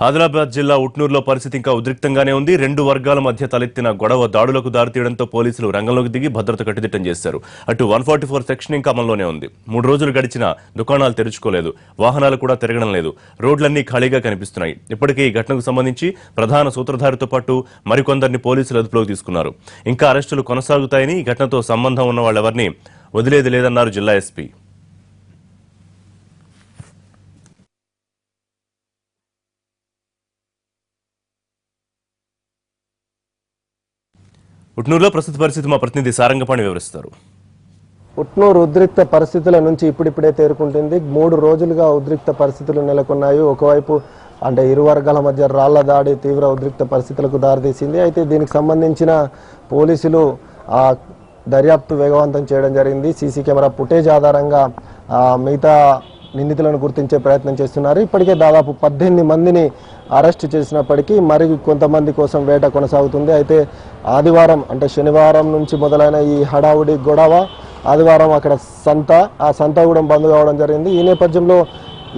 ఆదిలాబాద్ జిల్లా ఉట్నూరులో పరిస్థితి ఇంకా ఉద్రిక్తంగానే ఉంది. రెండు వర్గాల మధ్య తలెత్తిన గొడవ దాడులకు దారితీయడంతో పోలీసులు రంగంలోకి దిగి భద్రత కట్టుదిట్టం చేశారు. అటు 144 సెక్షన్ ఇంకా అమల్లోనే ఉంది. 3 రోజులు గడిచినా దుకాణాలు తెరుచుకోలేదు, వాహనాలు కూడా తిరగడం లేదు, రోడ్లన్నీ ఖాళీగా కనిపిస్తున్నాయి. ఇప్పటికే ఈ ఘటనకు సంబంధించి ప్రధాన సూత్రధారితో పాటు మరికొందరిని పోలీసులు అదుపులోకి తీసుకున్నారు. ఇంకా అరెస్టులు కొనసాగుతాయని, ఈ ఘటనతో సంబంధం ఉన్న వాళ్ళెవరిని వదిలేది లేదన్నారు జిల్లా ఎస్పీ. ఉట్నూరులో ప్రస్తుత పరిస్థితి మా ప్రతినిధి సారంగపాణి వివరిస్తారు. ఉట్నూరు ఉద్రిక్త పరిస్థితుల నుంచి ఇప్పుడిప్పుడే తేరుకుంటుంది. 3 రోజులుగా ఉద్రిక్త పరిస్థితులు నెలకొన్నాయి. ఒకవైపు అంటే ఇరు వర్గాల మధ్య రాళ్ల దాడి తీవ్ర ఉద్రిక్త పరిస్థితులకు దారితీసింది. అయితే దీనికి సంబంధించిన పోలీసులు దర్యాప్తు వేగవంతం చేయడం జరిగింది. సీసీ కెమెరా ఫుటేజ్ ఆధారంగా మిగతా నిందితులను గుర్తించే ప్రయత్నం చేస్తున్నారు. ఇప్పటికే దాదాపు 18 మందిని అరెస్ట్ చేసినప్పటికీ మరి కొంతమంది కోసం వేట కొనసాగుతుంది. అయితే ఆదివారం అంటే శనివారం నుంచి మొదలైన ఈ హడావుడి గొడవ ఆదివారం అక్కడ ఆ సంత కూడా బంద్ కావడం జరిగింది. ఈ నేపథ్యంలో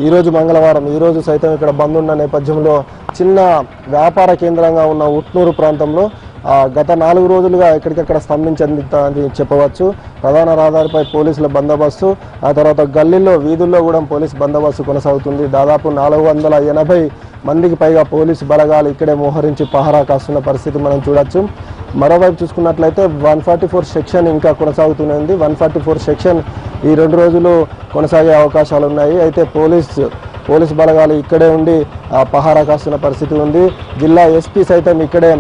ఈరోజు మంగళవారం, ఈరోజు సైతం ఇక్కడ బంద్ ఉన్న నేపథ్యంలో చిన్న వ్యాపార కేంద్రంగా ఉన్న ఉట్నూరు ప్రాంతంలో గత 4 రోజులుగా ఎక్కడికక్కడ స్తంభించిందని చెప్పవచ్చు. ప్రధాన రహదారిపై పోలీసుల బందోబస్తు, ఆ తర్వాత గల్లీల్లో వీధుల్లో కూడా పోలీసు బందోబస్తు కొనసాగుతుంది. దాదాపు 480 మందికి పైగా పోలీసు బలగాలు ఇక్కడే మోహరించి పహారా కాస్తున్న పరిస్థితి మనం చూడొచ్చు. మరోవైపు చూసుకున్నట్లయితే 144 సెక్షన్ ఇంకా కొనసాగుతూనే ఉంది. 144 సెక్షన్ ఈ 2 రోజులు కొనసాగే అవకాశాలు ఉన్నాయి. అయితే పోలీసు బలగాలు ఇక్కడే ఉండి పహారా కాస్తున్న పరిస్థితి ఉంది. జిల్లా ఎస్పీ సైతం ఇక్కడే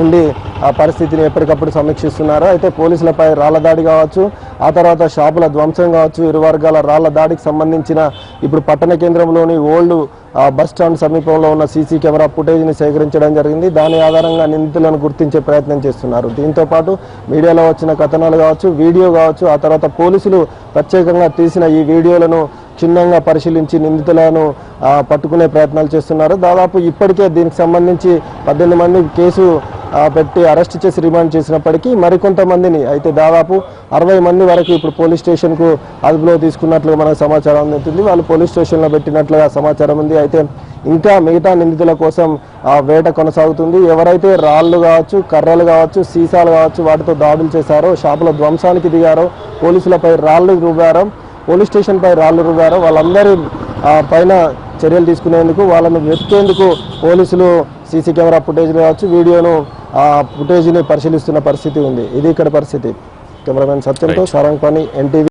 ఉండి ఆ పరిస్థితిని ఎప్పటికప్పుడు సమీక్షిస్తున్నారు. అయితే పోలీసులపై రాళ్ల దాడి కావచ్చు, ఆ తర్వాత షాపుల ధ్వంసం కావచ్చు, ఇరు వర్గాల రాళ్ల దాడికి సంబంధించిన ఇప్పుడు పట్టణ కేంద్రంలోని ఓల్డ్ బస్ స్టాండ్ సమీపంలో ఉన్న సీసీ కెమెరా ఫుటేజ్ని సేకరించడం జరిగింది. దాని ఆధారంగా నిందితులను గుర్తించే ప్రయత్నం చేస్తున్నారు. దీంతో పాటు మీడియాలో వచ్చిన కథనాలు కావచ్చు, వీడియో కావచ్చు, ఆ తర్వాత పోలీసులు ప్రత్యేకంగా తీసిన ఈ వీడియోలను క్షుణ్ణంగా పరిశీలించి నిందితులను పట్టుకునే ప్రయత్నాలు చేస్తున్నారు. దాదాపు ఇప్పటికే దీనికి సంబంధించి 18 మంది కేసు పెట్టి అరెస్ట్ చేసి రిమాండ్ చేసినప్పటికీ మరికొంతమందిని అయితే దాదాపు 60 మంది వరకు ఇప్పుడు పోలీస్ స్టేషన్కు అదుపులో తీసుకున్నట్లుగా మనకు సమాచారం అందుతుంది. వాళ్ళు పోలీస్ స్టేషన్లో పెట్టినట్లుగా సమాచారం ఉంది. అయితే ఇంకా మిగతా నిందితుల కోసం వేట కొనసాగుతుంది. ఎవరైతే రాళ్లు కావచ్చు, కర్రలు కావచ్చు, సీసాలు కావచ్చు వాటితో దాడులు చేశారో, షాపుల ధ్వంసానికి దిగారో, పోలీసులపై రాళ్లు రువ్వారో, పోలీస్ స్టేషన్పై రాళ్లు రువ్వారో వాళ్ళందరి పైన చర్యలు తీసుకునేందుకు, వాళ్ళను వెతికేందుకు పోలీసులు సీసీ కెమెరా ఫుటేజ్ కావచ్చు, వీడియోను ఫుటేజ్ని పరిశీలిస్తున్న పరిస్థితి ఉంది. ఇది ఇక్కడ పరిస్థితి. కెమెరామెన్ సత్యంతో సారంగపాణి, ఎన్టీవీ.